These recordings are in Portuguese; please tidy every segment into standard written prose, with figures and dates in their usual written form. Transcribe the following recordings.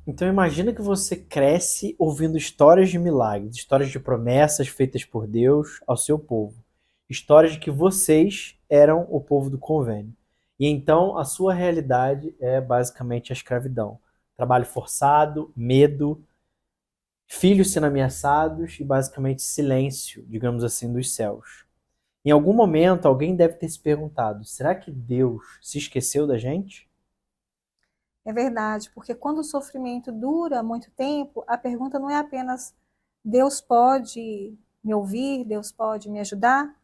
Então imagina que você cresce ouvindo histórias de milagres, histórias de promessas feitas por Deus ao seu povo. Histórias de que vocês eram o povo do convênio. E então a sua realidade é basicamente a escravidão. Trabalho forçado, medo, filhos sendo ameaçados e basicamente silêncio, digamos assim, dos céus. Em algum momento alguém deve ter se perguntado: será que Deus se esqueceu da gente? É verdade, porque quando o sofrimento dura muito tempo, a pergunta não é apenas Deus pode me ouvir, Deus pode me ajudar?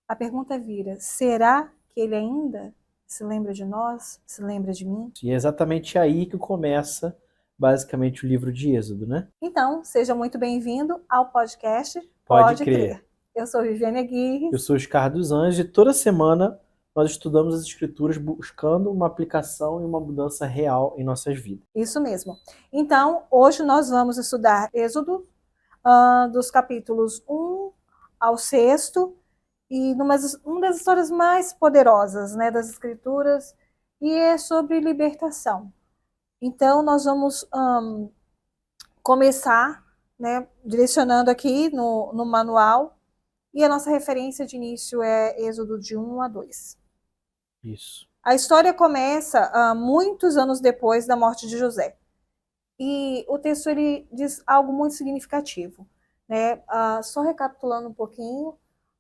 A pergunta vira: será que ele ainda se lembra de nós, se lembra de mim? E é exatamente aí que começa basicamente o livro de Êxodo, né? Então, seja muito bem-vindo ao podcast Pode Pode crer. Crer. Eu sou Viviane Eu Aguirre. sou o Oscar dos Anjos e toda semana nós estudamos as Escrituras buscando uma aplicação e uma mudança real em nossas vidas. Isso mesmo. Então, hoje nós vamos estudar Êxodo, dos capítulos 1 ao 6, e uma das histórias mais poderosas, né, das Escrituras, e é sobre libertação. Então, nós vamos começar, né, direcionando aqui no manual, e a nossa referência de início é Êxodo de 1 a 2. Isso. A história começa muitos anos depois da morte de José. E o texto ele diz algo muito significativo, né? Só recapitulando um pouquinho,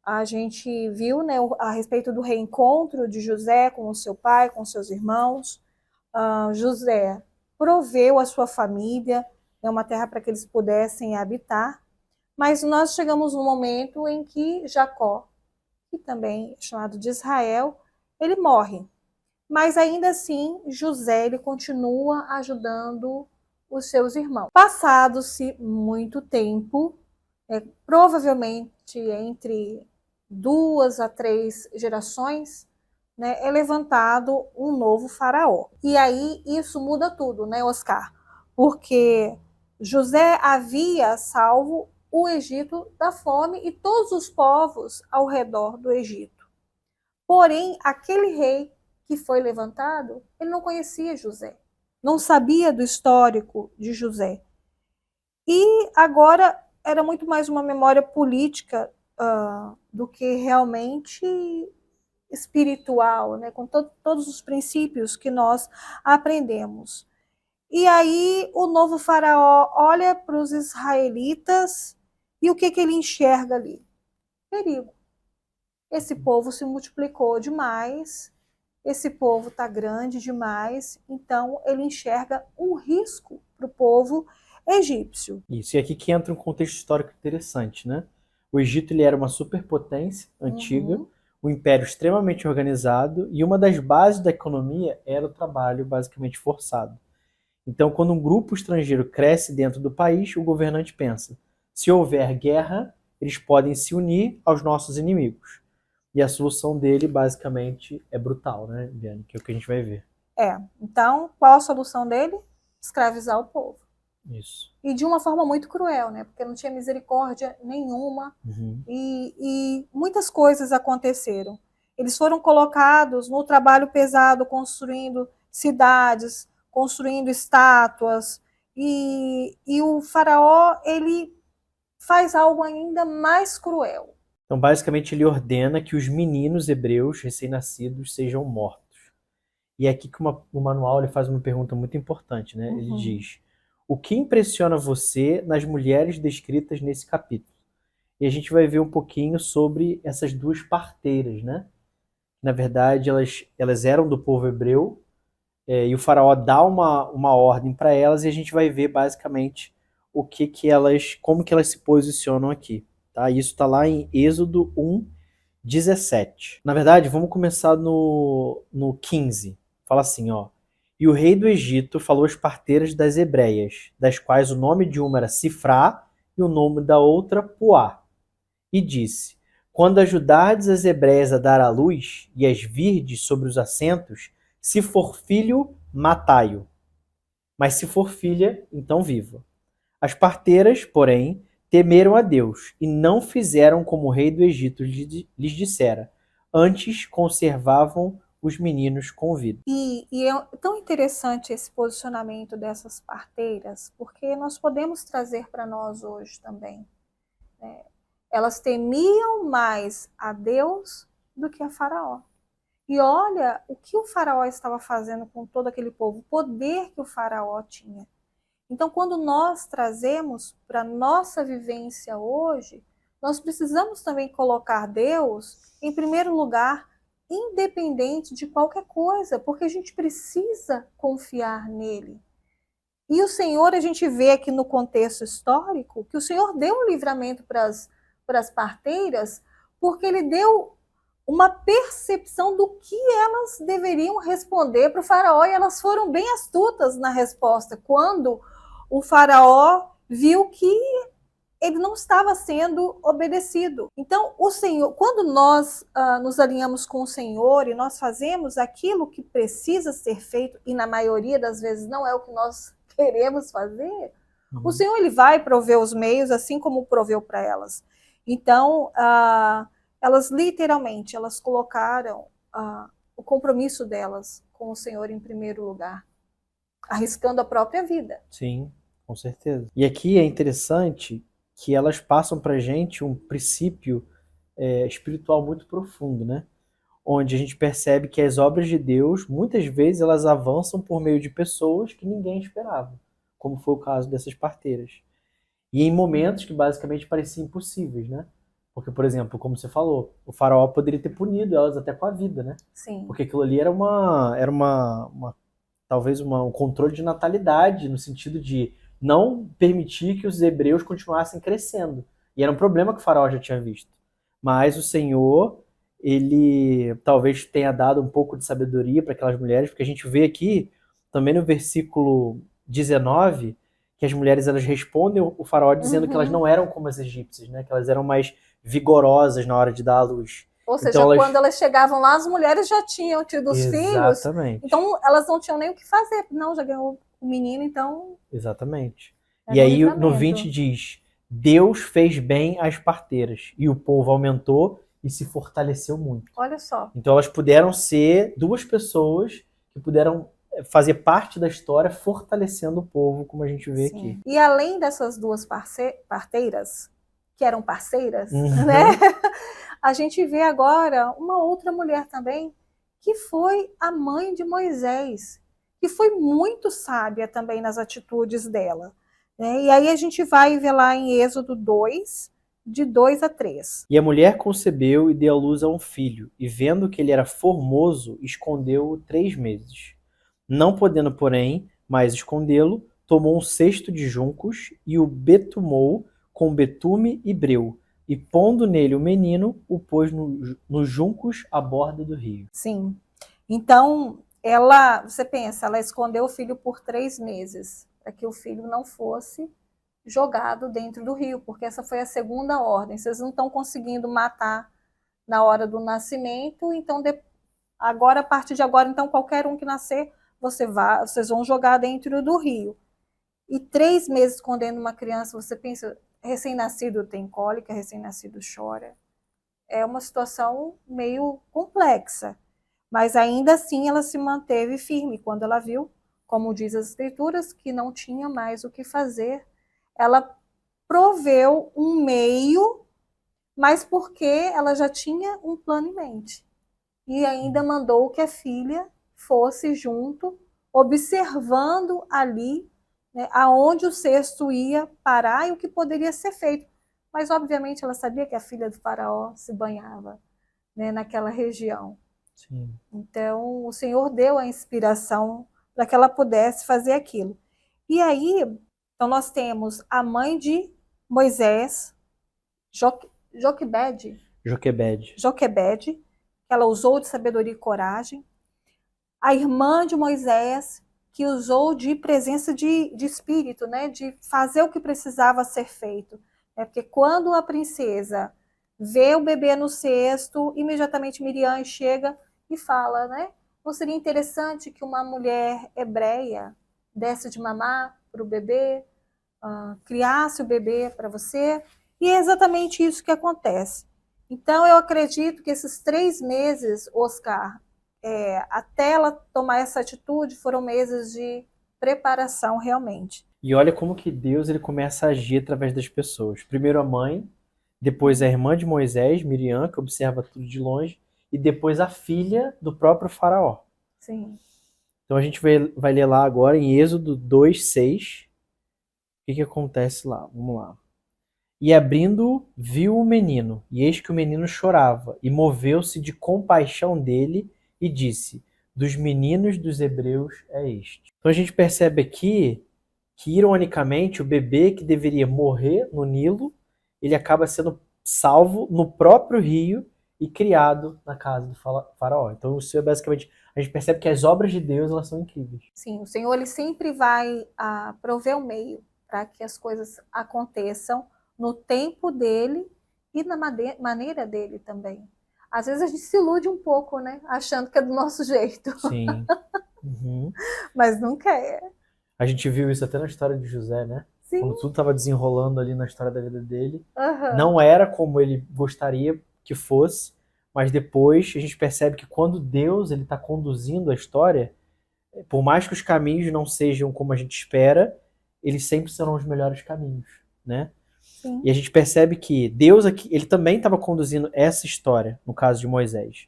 a gente viu, né, a respeito do reencontro de José com o seu pai, com seus irmãos. José proveu a sua família, né, uma terra para que eles pudessem habitar, mas nós chegamos no momento em que Jacó, que também é chamado de Israel, ele morre. Mas ainda assim, José ele continua ajudando os seus irmãos. Passado-se muito tempo, provavelmente entre 2 a 3 gerações, né, é levantado um novo faraó. E aí isso muda tudo, né, Oscar? Porque José havia salvo o Egito da fome e todos os povos ao redor do Egito. Porém, aquele rei que foi levantado, ele não conhecia José, não sabia do histórico de José. E agora era muito mais uma memória política do que realmente espiritual, né? Com todos os princípios que nós aprendemos. E aí o novo faraó olha para os israelitas e o que ele enxerga ali? Perigo. Esse povo se multiplicou demais, esse povo está grande demais, então ele enxerga um risco para o povo egípcio. Isso. E aqui que entra um contexto histórico interessante, né? O Egito ele era uma superpotência antiga, Uhum. um império extremamente organizado e uma das bases da economia era o trabalho basicamente forçado. Então, quando um grupo estrangeiro cresce dentro do país, o governante pensa: se houver guerra, eles podem se unir aos nossos inimigos. E a solução dele, basicamente, é brutal, né, Viane? Que é o que a gente vai ver. Então, qual a solução dele? Escravizar o povo. Isso. E de uma forma muito cruel, né? Porque não tinha misericórdia nenhuma. Uhum. E muitas coisas aconteceram. Eles foram colocados no trabalho pesado, construindo cidades, construindo estátuas. E o faraó, ele faz algo ainda mais cruel. Então, basicamente, ele ordena que os meninos hebreus recém-nascidos sejam mortos. E é aqui que o manual ele faz uma pergunta muito importante, né? Ele diz: o que impressiona você nas mulheres descritas nesse capítulo? E a gente vai ver um pouquinho sobre essas duas parteiras, né? Na verdade, elas eram do povo hebreu, e o faraó dá uma ordem para elas, e a gente vai ver basicamente como que elas se posicionam aqui. Tá? Isso está lá em Êxodo 1, 17. Na verdade, vamos começar no 15. Fala assim, ó. E o rei do Egito falou às parteiras das hebreias, das quais o nome de uma era Sifrá e o nome da outra Puá. E disse: quando ajudardes as hebreias a dar à luz e as virdes sobre os assentos, se for filho, matai-o. Mas se for filha, então viva. As parteiras, porém, temeram a Deus e não fizeram como o rei do Egito lhes dissera. Antes conservavam os meninos com vida. E é tão interessante esse posicionamento dessas parteiras, porque nós podemos trazer para nós hoje também, né? Elas temiam mais a Deus do que a Faraó. E olha o que o Faraó estava fazendo com todo aquele povo, o poder que o Faraó tinha. Então, quando nós trazemos para a nossa vivência hoje, nós precisamos também colocar Deus em primeiro lugar, independente de qualquer coisa, porque a gente precisa confiar nele. E o Senhor, a gente vê aqui no contexto histórico, que o Senhor deu um livramento para as parteiras, porque ele deu uma percepção do que elas deveriam responder para o faraó, e elas foram bem astutas na resposta, quando o faraó viu que ele não estava sendo obedecido. Então, o Senhor, quando nós nos alinhamos com o Senhor e nós fazemos aquilo que precisa ser feito, e na maioria das vezes não é o que nós queremos fazer, o Senhor ele vai prover os meios, assim como proveu para elas. Então, elas literalmente, elas colocaram o compromisso delas com o Senhor em primeiro lugar, arriscando a própria vida. Sim, com certeza. E aqui é interessante que elas passam para a gente um princípio espiritual muito profundo, né? Onde a gente percebe que as obras de Deus, muitas vezes, elas avançam por meio de pessoas que ninguém esperava, como foi o caso dessas parteiras. E em momentos que basicamente pareciam impossíveis, né? Porque, por exemplo, como você falou, o faraó poderia ter punido elas até com a vida, né? Sim. Porque aquilo ali era talvez um controle de natalidade, no sentido de não permitir que os hebreus continuassem crescendo. E era um problema que o faraó já tinha visto. Mas o Senhor, ele talvez tenha dado um pouco de sabedoria para aquelas mulheres, porque a gente vê aqui, também no versículo 19, que as mulheres elas respondem o faraó dizendo que elas não eram como as egípcias, né? Que elas eram mais vigorosas na hora de dar à luz. Ou seja, então, quando elas chegavam lá, as mulheres já tinham tido os filhos. Exatamente. Então, elas não tinham nem o que fazer. Não, já ganhou o menino, então... Exatamente. E aí, no 20 diz, Deus fez bem às parteiras, e o povo aumentou e se fortaleceu muito. Olha só. Então, elas puderam ser duas pessoas que puderam fazer parte da história, fortalecendo o povo, como a gente vê aqui. E além dessas duas parteiras, que eram parceiras, né? A gente vê agora uma outra mulher também, que foi a mãe de Moisés, que foi muito sábia também nas atitudes dela, né? E aí a gente vai ver lá em Êxodo 2, de 2 a 3. E a mulher concebeu e deu à luz a um filho, e vendo que ele era formoso, escondeu-o 3 meses. Não podendo, porém, mais escondê-lo, tomou um cesto de juncos e o betumou com betume e breu, e pondo nele o menino, o pôs nos juncos à borda do rio. Sim. Então, você pensa, ela escondeu o filho por 3 meses, para que o filho não fosse jogado dentro do rio, porque essa foi a segunda ordem. Vocês não estão conseguindo matar na hora do nascimento, então a partir de agora, então qualquer um que nascer, vocês vão jogar dentro do rio. E 3 meses escondendo uma criança, você pensa, recém-nascido tem cólica, recém-nascido chora. É uma situação meio complexa, mas ainda assim ela se manteve firme. Quando ela viu, como diz as escrituras, que não tinha mais o que fazer, ela proveu um meio, mas porque ela já tinha um plano em mente. E ainda mandou que a filha fosse junto, observando ali, né, aonde o cesto ia parar e o que poderia ser feito. Mas, obviamente, ela sabia que a filha do faraó se banhava, né, naquela região. Sim. Então, o Senhor deu a inspiração para que ela pudesse fazer aquilo. E aí, então nós temos a mãe de Moisés, Joquebede, que ela usou de sabedoria e coragem. A irmã de Moisés, que usou de presença de espírito, né, de fazer o que precisava ser feito. Porque quando a princesa vê o bebê no cesto, imediatamente Miriam chega e fala, né, não seria interessante que uma mulher hebreia desse de mamar para o bebê, criasse o bebê para você? E é exatamente isso que acontece. Então, eu acredito que esses 3 meses, Oscar, até ela tomar essa atitude, foram meses de preparação realmente. E olha como que Deus ele começa a agir através das pessoas. Primeiro a mãe, depois a irmã de Moisés, Miriam, que observa tudo de longe, e depois a filha do próprio faraó. Sim. Então a gente vai ler lá agora em Êxodo 2:6. O que acontece lá? Vamos lá. E abrindo, viu o menino, e eis que o menino chorava, e moveu-se de compaixão dele, e disse: dos meninos dos hebreus é este. Então a gente percebe aqui que, ironicamente, o bebê que deveria morrer no Nilo, ele acaba sendo salvo no próprio rio e criado na casa do faraó. Então isso é basicamente, a gente percebe que as obras de Deus, elas são incríveis. Sim, o Senhor ele sempre vai prover o meio para que as coisas aconteçam no tempo dele e na maneira dele também. Às vezes a gente se ilude um pouco, né? Achando que é do nosso jeito. Sim. Uhum. Mas nunca é. A gente viu isso até na história de José, né? Sim. Quando tudo estava desenrolando ali na história da vida dele. Uhum. Não era como ele gostaria que fosse, mas depois a gente percebe que quando Deus ele está conduzindo a história, por mais que os caminhos não sejam como a gente espera, eles sempre serão os melhores caminhos, né? Sim. E a gente percebe que Deus aqui, ele também estava conduzindo essa história, no caso de Moisés.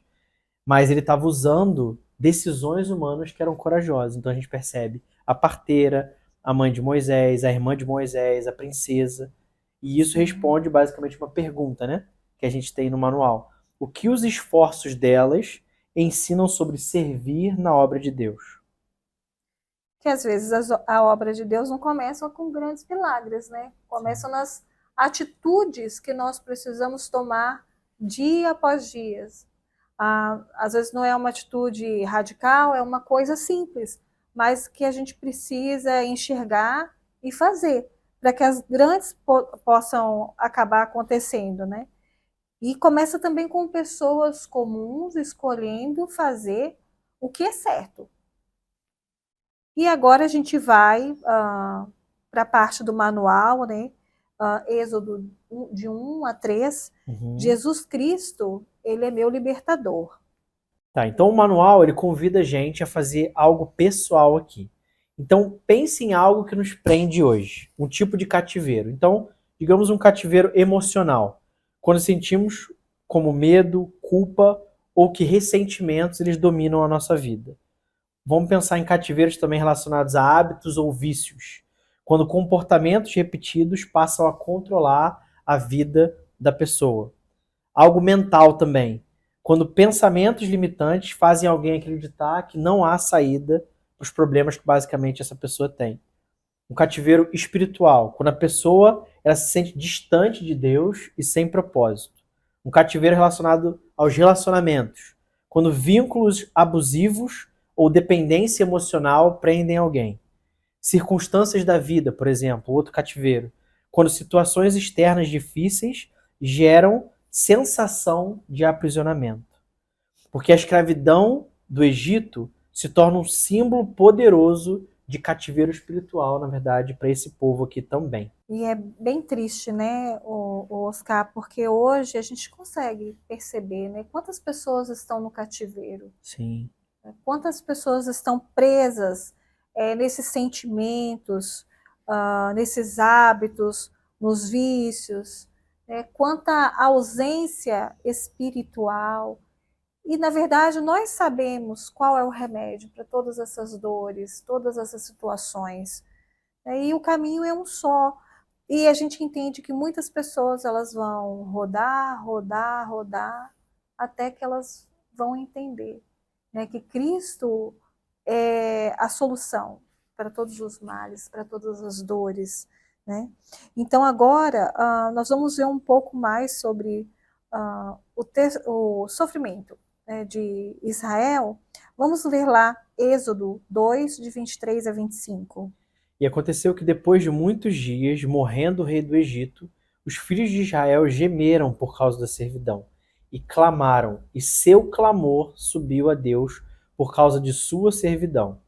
Mas ele estava usando decisões humanas que eram corajosas. Então a gente percebe a parteira, a mãe de Moisés, a irmã de Moisés, a princesa. E isso responde basicamente uma pergunta, né? Que a gente tem no manual. O que os esforços delas ensinam sobre servir na obra de Deus? Que às vezes a obra de Deus não começa com grandes milagres, né? Começam nas atitudes que nós precisamos tomar dia após dia. Às vezes não é uma atitude radical, é uma coisa simples, mas que a gente precisa enxergar e fazer, para que as grandes possam acabar acontecendo, né? E começa também com pessoas comuns escolhendo fazer o que é certo. E agora a gente vai para a parte do manual, né? Êxodo de 1 a 3. Uhum. Jesus Cristo, ele é meu libertador. Tá, então o manual ele convida a gente a fazer algo pessoal aqui. Então pense em algo que nos prende hoje, um tipo de cativeiro. Então, digamos um cativeiro emocional, quando sentimos como medo, culpa ou que ressentimentos eles dominam a nossa vida. Vamos pensar em cativeiros também relacionados a hábitos ou vícios, quando comportamentos repetidos passam a controlar a vida da pessoa. Algo mental também, quando pensamentos limitantes fazem alguém acreditar que não há saída para os problemas que basicamente essa pessoa tem. Um cativeiro espiritual, quando a pessoa ela se sente distante de Deus e sem propósito. Um cativeiro relacionado aos relacionamentos, quando vínculos abusivos ou dependência emocional prendem alguém. Circunstâncias da vida, por exemplo, outro cativeiro, quando situações externas difíceis geram sensação de aprisionamento. Porque a escravidão do Egito se torna um símbolo poderoso de cativeiro espiritual, na verdade, para esse povo aqui também. E é bem triste, né, o Oscar, porque hoje a gente consegue perceber, né, quantas pessoas estão no cativeiro. Sim. Quantas pessoas estão presas nesses sentimentos, nesses hábitos, nos vícios, quanta ausência espiritual. E, na verdade, nós sabemos qual é o remédio para todas essas dores, todas essas situações. E o caminho é um só. E a gente entende que muitas pessoas elas vão rodar, rodar, rodar, até que elas vão entender, né, que Cristo é a solução para todos os males, para todas as dores, né? Então agora nós vamos ver um pouco mais sobre o sofrimento, né, de Israel. Vamos ler lá Êxodo 2, de 23 a 25. E aconteceu que depois de muitos dias, morrendo o rei do Egito, os filhos de Israel gemeram por causa da servidão e clamaram, e seu clamor subiu a Deus por causa de sua servidão.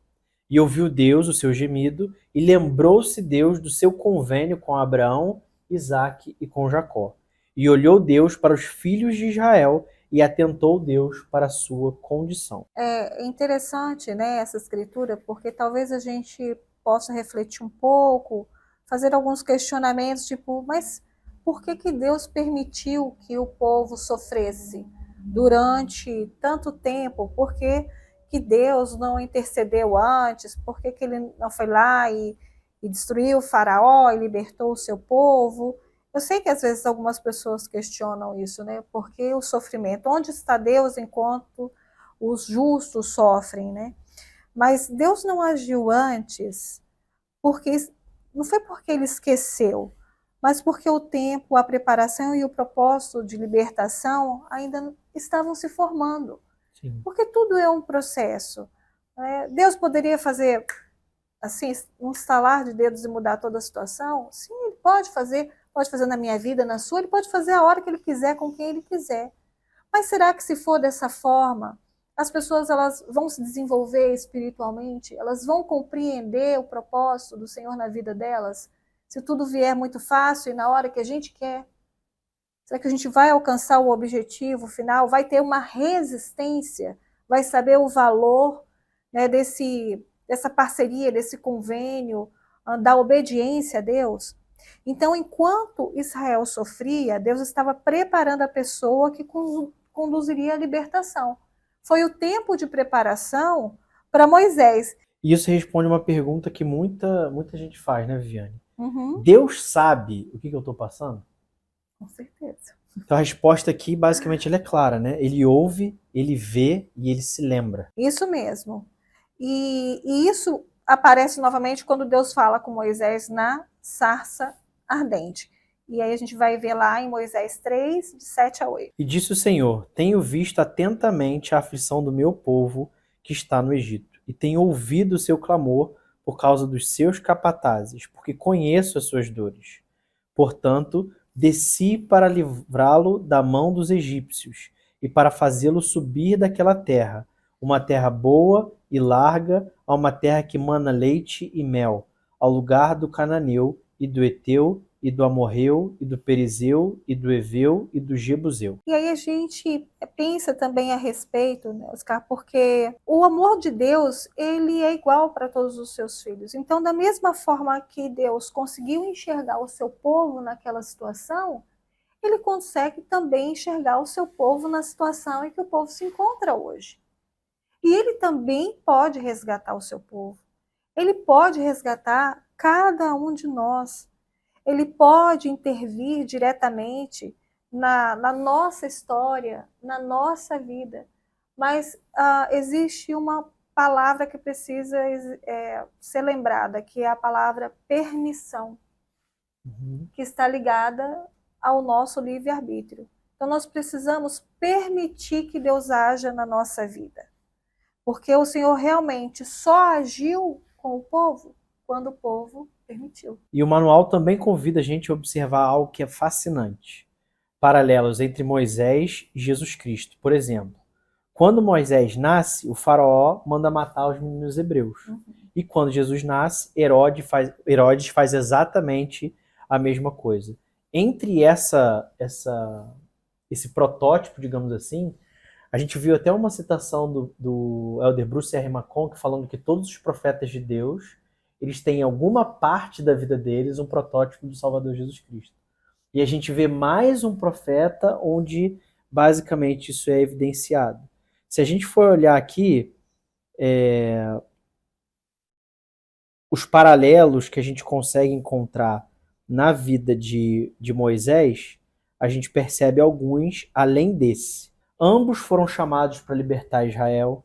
E ouviu Deus o seu gemido, e lembrou-se Deus do seu convênio com Abraão, Isaque e com Jacó. E olhou Deus para os filhos de Israel, e atentou Deus para a sua condição. É interessante, né, essa escritura, porque talvez a gente possa refletir um pouco, fazer alguns questionamentos, tipo, mas por que que Deus permitiu que o povo sofresse durante tanto tempo? Por que que Deus não intercedeu antes? Por que que ele não foi lá e destruiu o faraó e libertou o seu povo? Eu sei que às vezes algumas pessoas questionam isso, né? Por que o sofrimento? Onde está Deus enquanto os justos sofrem, né? Mas Deus não agiu antes, porque não foi porque ele esqueceu, mas porque o tempo, a preparação e o propósito de libertação ainda estavam se formando. Sim. Porque tudo é um processo. Né? Deus poderia fazer assim, um estalar de dedos e mudar toda a situação? Sim, ele pode fazer na minha vida, na sua, ele pode fazer a hora que ele quiser, com quem ele quiser. Mas será que se for dessa forma, as pessoas elas vão se desenvolver espiritualmente? Elas vão compreender o propósito do Senhor na vida delas? Se tudo vier muito fácil e na hora que a gente quer? Será que a gente vai alcançar o objetivo final? Vai ter uma resistência? Vai saber o valor, né, dessa parceria, desse convênio, da obediência a Deus? Então, enquanto Israel sofria, Deus estava preparando a pessoa que conduziria a libertação. Foi o tempo de preparação para Moisés. E isso responde uma pergunta que muita gente faz, né, Viviane? Uhum, Deus sabe o que eu estou passando? com certeza. Então a resposta aqui, basicamente, ela é clara, né? Ele ouve, ele vê e ele se lembra. Isso mesmo. E isso aparece novamente quando Deus fala com Moisés na sarça ardente. E aí a gente vai ver lá em Moisés 3, de 7 a 8. E disse o Senhor: Tenho visto atentamente a aflição do meu povo que está no Egito, e tenho ouvido o seu clamor por causa dos seus capatazes, porque conheço as suas dores. Portanto, desci para livrá-lo da mão dos egípcios e para fazê-lo subir daquela terra, uma terra boa e larga, a uma terra que mana leite e mel, ao lugar do cananeu e do Eteu e do Amorreu, e do Perizeu, e do Eveu, e do Jebuseu. E aí a gente pensa também a respeito, né, Oscar, porque o amor de Deus, ele é igual para todos os seus filhos. Então, da mesma forma que Deus conseguiu enxergar o seu povo naquela situação, ele consegue também enxergar o seu povo na situação em que o povo se encontra hoje. E ele também pode resgatar o seu povo. Ele pode resgatar cada um de nós. Ele pode intervir diretamente na nossa história, na nossa vida. Mas existe uma palavra que precisa ser lembrada, que é a palavra permissão, que está ligada ao nosso livre-arbítrio. Então nós precisamos permitir que Deus haja na nossa vida. Porque o Senhor realmente só agiu com o povo quando o povo permitiu. E o manual também convida a gente a observar algo que é fascinante. Paralelos entre Moisés e Jesus Cristo. Por exemplo, quando Moisés nasce, o faraó manda matar os meninos hebreus. Uhum. E quando Jesus nasce, Herodes faz exatamente a mesma coisa. Entre esse protótipo, digamos assim, a gente viu até uma citação do Elder Bruce R. McConaughey falando que todos os profetas de Deus, eles têm em alguma parte da vida deles um protótipo do Salvador Jesus Cristo. E a gente vê mais um profeta onde basicamente isso é evidenciado. Se a gente for olhar aqui, os paralelos que a gente consegue encontrar na vida de Moisés, a gente percebe alguns além desse. Ambos foram chamados para libertar Israel,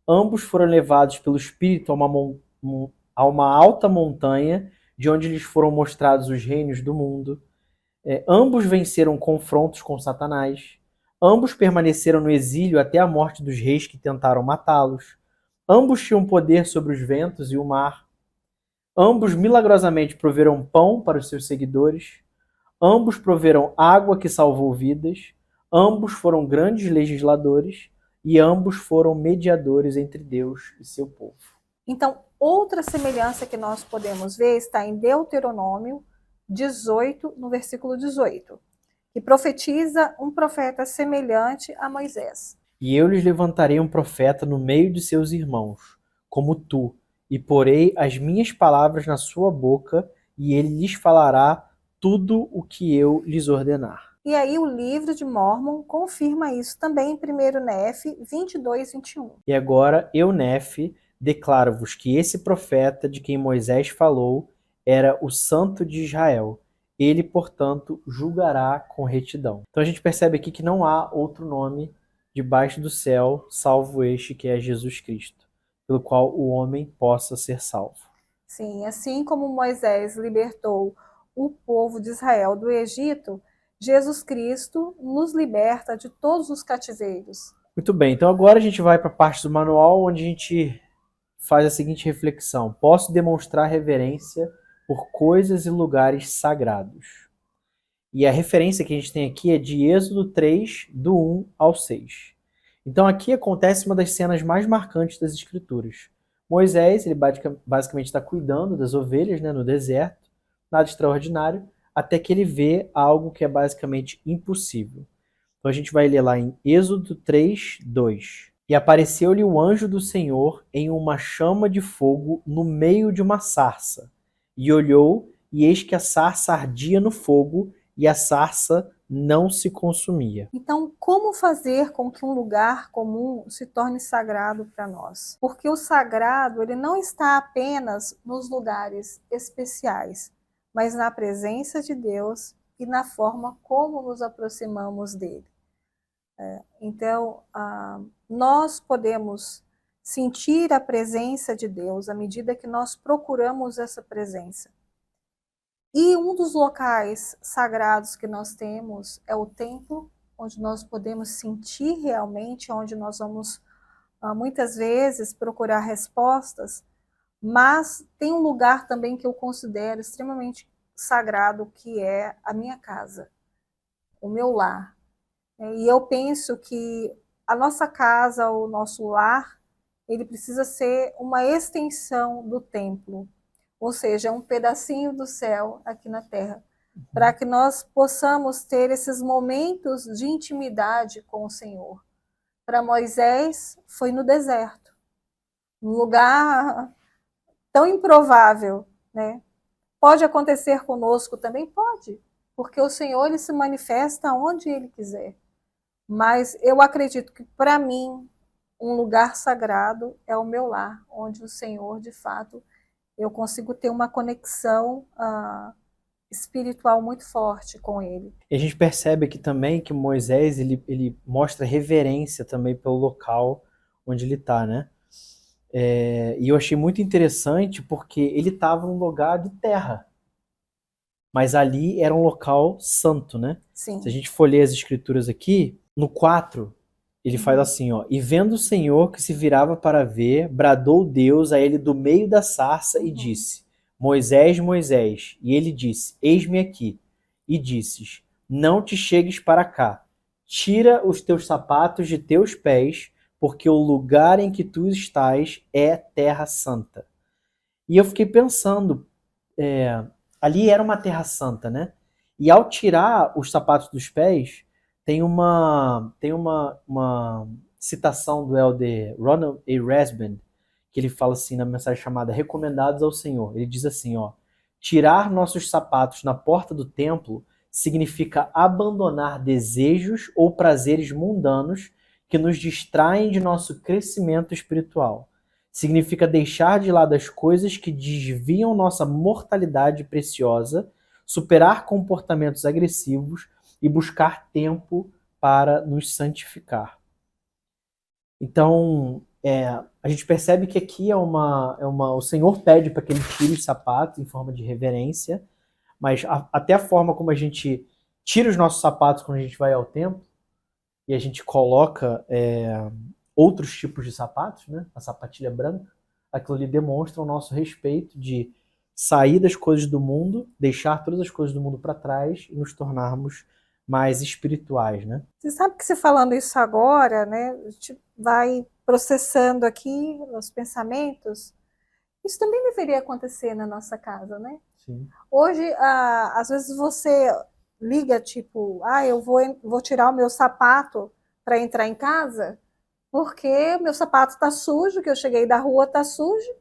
ambos foram levados pelo Espírito a uma alta montanha, de onde lhes foram mostrados os reinos do mundo. Ambos venceram confrontos com Satanás. Ambos permaneceram no exílio até a morte dos reis que tentaram matá-los. Ambos tinham poder sobre os ventos e o mar. Ambos milagrosamente proveram pão para os seus seguidores. Ambos proveram água que salvou vidas. Ambos foram grandes legisladores. E ambos foram mediadores entre Deus e seu povo. Então, outra semelhança que nós podemos ver está em Deuteronômio 18, no versículo 18. que profetiza um profeta semelhante a Moisés. E eu lhes levantarei um profeta no meio de seus irmãos, como tu, e porei as minhas palavras na sua boca, e ele lhes falará tudo o que eu lhes ordenar. E aí o livro de Mórmon confirma isso também em 1 Nefe 22, 21. E agora, eu, Nefe, declaro-vos que esse profeta de quem Moisés falou era o Santo de Israel. Ele, portanto, julgará com retidão. Então a gente percebe aqui que não há outro nome debaixo do céu, salvo este que é Jesus Cristo, pelo qual o homem possa ser salvo. Sim, assim como Moisés libertou o povo de Israel do Egito, Jesus Cristo nos liberta de todos os cativeiros. Muito bem, então agora a gente vai para a parte do manual onde a gente faz a seguinte reflexão: posso demonstrar reverência por coisas e lugares sagrados. E a referência que a gente tem aqui é de Êxodo 3, do 1 ao 6. Então aqui acontece uma das cenas mais marcantes das Escrituras. Moisés, ele basicamente está cuidando das ovelhas, né, no deserto, nada extraordinário, até que ele vê algo que é basicamente impossível. Então a gente vai ler lá em Êxodo 3, 2. E apareceu-lhe o anjo do Senhor em uma chama de fogo no meio de uma sarça. E olhou, e eis que a sarça ardia no fogo, e a sarça não se consumia. Então, como fazer com que um lugar comum se torne sagrado para nós? Porque o sagrado, ele não está apenas nos lugares especiais, mas na presença de Deus e na forma como nos aproximamos dele. Então, nós podemos sentir a presença de Deus à medida que nós procuramos essa presença. E um dos locais sagrados que nós temos é o templo, onde nós podemos sentir realmente, onde nós vamos muitas vezes procurar respostas, mas tem um lugar também que eu considero extremamente sagrado, que é a minha casa, o meu lar. E eu penso que a nossa casa, o nosso lar, ele precisa ser uma extensão do templo. Ou seja, um pedacinho do céu aqui na terra, para que nós possamos ter esses momentos de intimidade com o Senhor. Para Moisés, foi no deserto, num lugar tão improvável, né? Pode acontecer conosco também? Pode, porque o Senhor ele se manifesta onde ele quiser. Mas eu acredito que, para mim, um lugar sagrado é o meu lar, onde o Senhor, de fato, eu consigo ter uma conexão espiritual muito forte com ele. E a gente percebe aqui também que Moisés ele mostra reverência também pelo local onde ele está, né? E eu achei muito interessante porque ele estava num lugar de terra, mas ali era um local santo, né? Sim. Se a gente for ler as escrituras aqui, no 4, ele faz assim, ó: e vendo o Senhor que se virava para ver, bradou Deus a ele do meio da sarça e disse: Moisés, Moisés. E ele disse: eis-me aqui. E disses: não te chegues para cá. Tira os teus sapatos de teus pés, porque o lugar em que tu estás é terra santa. E eu fiquei pensando, ali era uma terra santa, né? E ao tirar os sapatos dos pés, tem uma citação do elder Ronald A. Rasband, que ele fala assim na mensagem chamada Recomendados ao Senhor. Ele diz assim, ó: tirar nossos sapatos na porta do templo significa abandonar desejos ou prazeres mundanos que nos distraem de nosso crescimento espiritual. Significa deixar de lado as coisas que desviam nossa mortalidade preciosa, superar comportamentos agressivos e buscar tempo para nos santificar. Então, a gente percebe que aqui o Senhor pede para que ele tire os sapatos em forma de reverência, mas até a forma como a gente tira os nossos sapatos quando a gente vai ao templo e a gente coloca outros tipos de sapatos, né? A sapatilha branca, aquilo ali demonstra o nosso respeito de sair das coisas do mundo, deixar todas as coisas do mundo para trás e nos tornarmos mais espirituais, né? Você sabe que você falando isso agora, né, a gente vai processando aqui os pensamentos. Isso também deveria acontecer na nossa casa, né? Sim. Hoje, às vezes você liga, tipo, eu vou tirar o meu sapato para entrar em casa, porque o meu sapato está sujo, que eu cheguei da rua está sujo,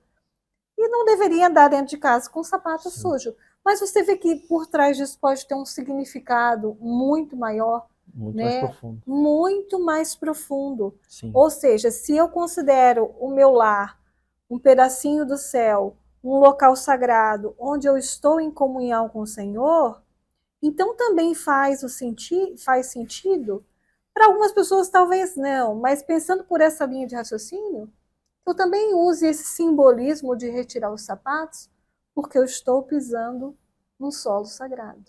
e não deveria andar dentro de casa com o sapato Sim. sujo. Mas você vê que por trás disso pode ter um significado muito maior, Muito mais né? profundo. Muito mais profundo. Sim. Ou seja, se eu considero o meu lar um pedacinho do céu, um local sagrado, onde eu estou em comunhão com o Senhor, então também faz sentido. Para algumas pessoas talvez não, mas pensando por essa linha de raciocínio, eu também use esse simbolismo de retirar os sapatos, porque eu estou pisando num solo sagrado.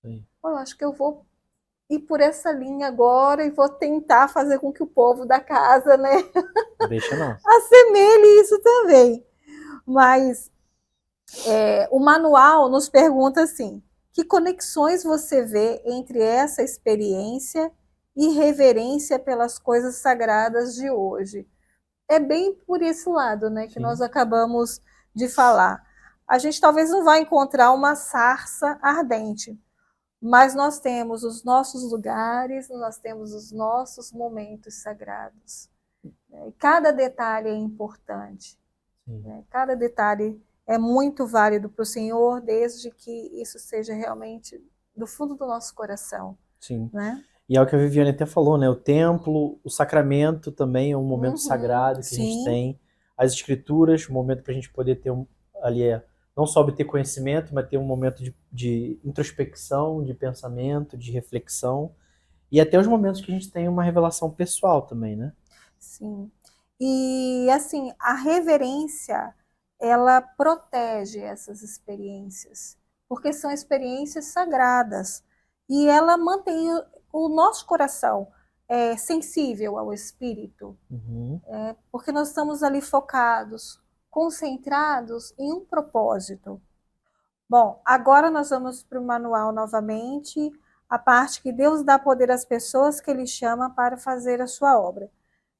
Sim. Eu acho que eu vou ir por essa linha agora e vou tentar fazer com que o povo da casa, né, Deixa não. assemelhe isso também. Mas o manual nos pergunta assim: que conexões você vê entre essa experiência e reverência pelas coisas sagradas de hoje? É bem por esse lado, né, que nós acabamos de falar. A gente talvez não vai encontrar uma sarça ardente, mas nós temos os nossos lugares, nós temos os nossos momentos sagrados. Cada detalhe é importante. Né? Cada detalhe é muito válido para o Senhor, desde que isso seja realmente do fundo do nosso coração. Sim. Né? E é o que a Viviane até falou, né? O templo, o sacramento também é um momento sagrado que a gente tem. As escrituras, um momento para a gente poder ter ali, não só obter conhecimento, mas ter um momento de introspecção, de pensamento, de reflexão. E até os momentos que a gente tem uma revelação pessoal também, né? Sim. E, assim, a reverência, ela protege essas experiências, porque são experiências sagradas. E ela mantém o nosso coração sensível ao Espírito, porque nós estamos ali focados, concentrados em um propósito. Bom, agora nós vamos para o manual novamente, a parte que Deus dá poder às pessoas que Ele chama para fazer a sua obra.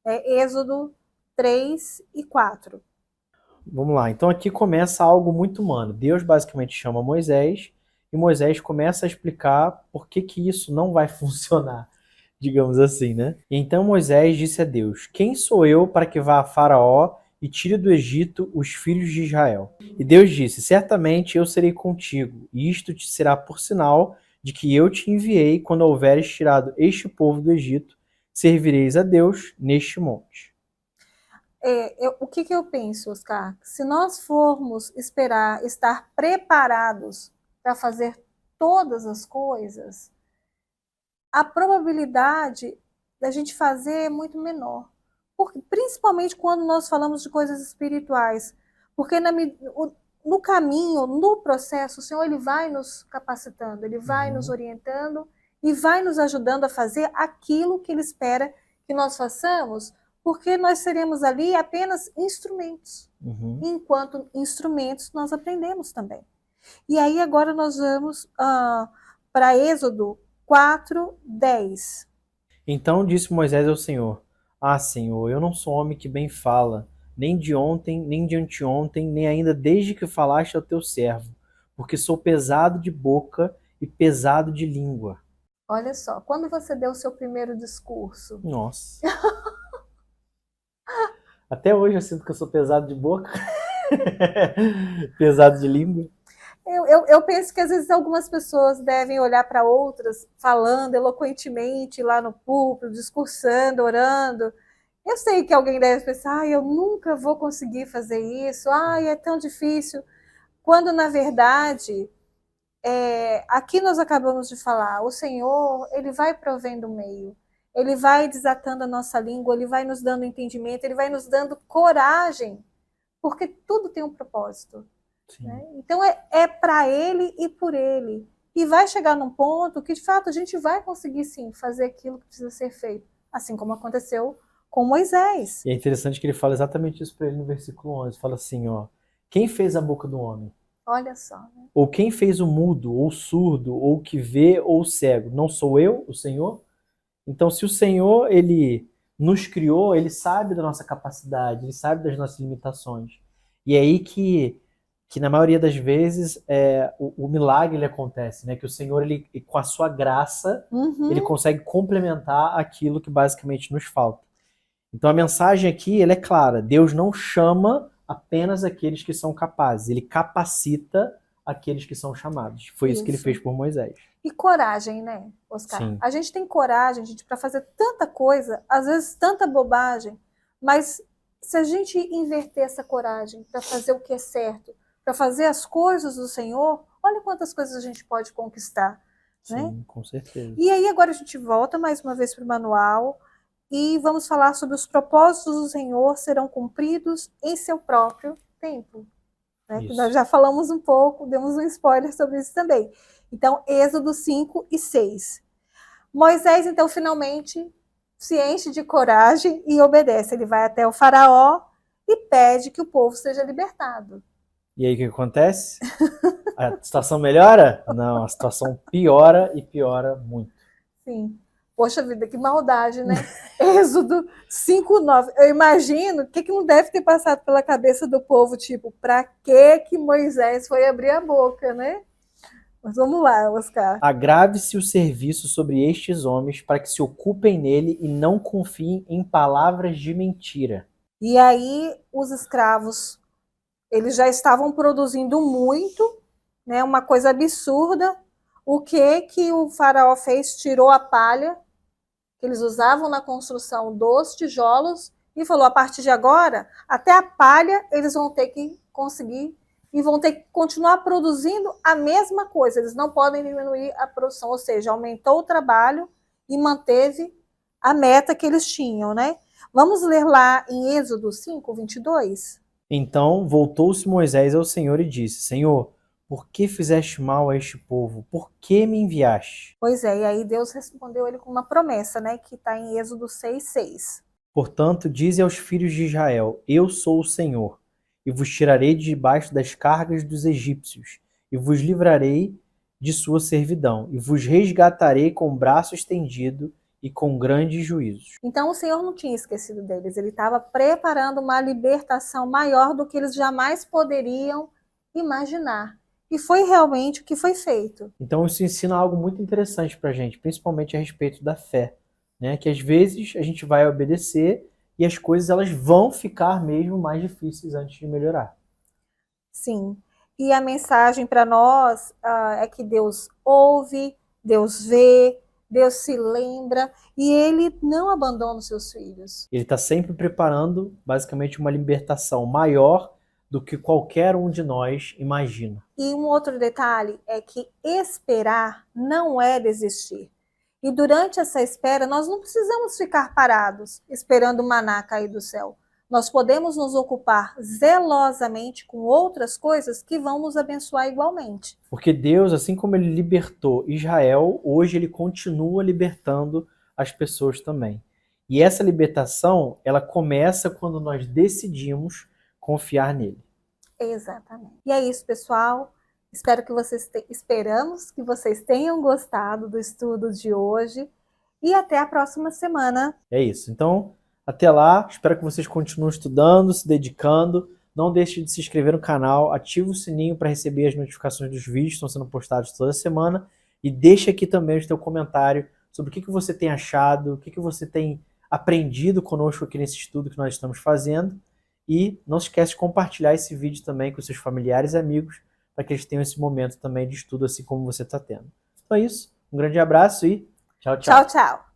Êxodo 3 e 4. Vamos lá, então aqui começa algo muito humano. Deus basicamente chama Moisés e Moisés começa a explicar por que isso não vai funcionar, digamos assim, né? Então Moisés disse a Deus: quem sou eu para que vá a Faraó e tire do Egito os filhos de Israel? E Deus disse: certamente eu serei contigo, e isto te será por sinal de que eu te enviei quando houveres tirado este povo do Egito, servireis a Deus neste monte. O que eu penso, Oscar? Se nós formos estar preparados para fazer todas as coisas, a probabilidade da gente fazer é muito menor. Principalmente quando nós falamos de coisas espirituais. Porque no caminho, no processo, o Senhor ele vai nos capacitando, Ele vai nos orientando e vai nos ajudando a fazer aquilo que Ele espera que nós façamos, porque nós seremos ali apenas instrumentos. Enquanto instrumentos, nós aprendemos também. E aí agora nós vamos para Êxodo 4:10. Então disse Moisés ao Senhor: ah, Senhor, eu não sou homem que bem fala, nem de ontem, nem de anteontem, nem ainda desde que falaste ao teu servo, porque sou pesado de boca e pesado de língua. Olha só, quando você deu o seu primeiro discurso? Nossa. Até hoje eu sinto que eu sou pesado de boca, pesado de língua. Eu penso que às vezes algumas pessoas devem olhar para outras falando eloquentemente lá no púlpito, discursando, orando. Eu sei que alguém deve pensar, eu nunca vou conseguir fazer isso, é tão difícil. Quando, na verdade, aqui nós acabamos de falar, o Senhor, Ele vai provendo o meio, Ele vai desatando a nossa língua, Ele vai nos dando entendimento, Ele vai nos dando coragem, porque tudo tem um propósito. Né? Então é para Ele e por Ele. E vai chegar num ponto que, de fato, a gente vai conseguir, sim, fazer aquilo que precisa ser feito, assim como aconteceu com Moisés. E é interessante que ele fala exatamente isso para ele no versículo 11. Fala assim, ó: quem fez a boca do homem? Olha só. Né? Ou quem fez o mudo, ou o surdo, ou o que vê, ou o cego? Não sou eu, o Senhor? Então, se o Senhor, Ele nos criou, Ele sabe da nossa capacidade, Ele sabe das nossas limitações. E é aí que que na maioria das vezes o milagre ele acontece, né? Que o Senhor, ele, com a sua graça, ele consegue complementar aquilo que basicamente nos falta. Então a mensagem aqui, ela é clara. Deus não chama apenas aqueles que são capazes, ele capacita aqueles que são chamados. Foi isso que ele fez por Moisés. E coragem, né, Oscar? Sim. A gente tem coragem, gente, para fazer tanta coisa, às vezes tanta bobagem, mas se a gente inverter essa coragem para fazer o que é certo, para fazer as coisas do Senhor, olha quantas coisas a gente pode conquistar. Sim, né? Com certeza. E aí agora a gente volta mais uma vez para o manual e vamos falar sobre os propósitos do Senhor serão cumpridos em seu próprio tempo. Né? Que nós já falamos um pouco, demos um spoiler sobre isso também. Então, Êxodo 5 e 6. Moisés, então, finalmente se enche de coragem e obedece. Ele vai até o faraó e pede que o povo seja libertado. E aí o que acontece? A situação melhora? Não, a situação piora e piora muito. Sim. Poxa vida, que maldade, né? Êxodo 5:9. Eu imagino o que não deve ter passado pela cabeça do povo, tipo, para que Moisés foi abrir a boca, né? Mas vamos lá, Oscar. Agrave-se o serviço sobre estes homens para que se ocupem nele e não confiem em palavras de mentira. E aí os escravos, eles já estavam produzindo muito, né? Uma coisa absurda. O que o faraó fez? Tirou a palha que eles usavam na construção dos tijolos e falou, a partir de agora, até a palha eles vão ter que conseguir e vão ter que continuar produzindo a mesma coisa. Eles não podem diminuir a produção, ou seja, aumentou o trabalho e manteve a meta que eles tinham, né? Vamos ler lá em Êxodo 5:22? Então voltou-se Moisés ao Senhor e disse, Senhor, por que fizeste mal a este povo? Por que me enviaste? Pois é, e aí Deus respondeu ele com uma promessa, né? Que está em Êxodo 6:6. Portanto, dize aos filhos de Israel, eu sou o Senhor, e vos tirarei de debaixo das cargas dos egípcios, e vos livrarei de sua servidão, e vos resgatarei com o braço estendido e com grandes juízos. Então o Senhor não tinha esquecido deles, ele estava preparando uma libertação maior do que eles jamais poderiam imaginar. E foi realmente o que foi feito. Então isso ensina algo muito interessante para a gente, principalmente a respeito da fé, né? Que às vezes a gente vai obedecer e as coisas elas vão ficar mesmo mais difíceis antes de melhorar. Sim. E a mensagem para nós é que Deus ouve, Deus vê, Deus se lembra e Ele não abandona os seus filhos. Ele está sempre preparando basicamente uma libertação maior do que qualquer um de nós imagina. E um outro detalhe é que esperar não é desistir. E durante essa espera, nós não precisamos ficar parados, esperando o maná cair do céu. Nós podemos nos ocupar zelosamente com outras coisas que vão nos abençoar igualmente. Porque Deus, assim como Ele libertou Israel, hoje Ele continua libertando as pessoas também. E essa libertação, ela começa quando nós decidimos confiar nele. Exatamente. E é isso, pessoal. Esperamos que vocês tenham gostado do estudo de hoje e até a próxima semana. É isso. Então, até lá. Espero que vocês continuem estudando, se dedicando. Não deixe de se inscrever no canal, ative o sininho para receber as notificações dos vídeos que estão sendo postados toda semana e deixe aqui também o seu comentário sobre o que você tem achado, o que você tem aprendido conosco aqui nesse estudo que nós estamos fazendo. E não se esquece de compartilhar esse vídeo também com seus familiares e amigos, para que eles tenham esse momento também de estudo, assim como você está tendo. Então é isso. Um grande abraço e tchau, tchau. Tchau, tchau.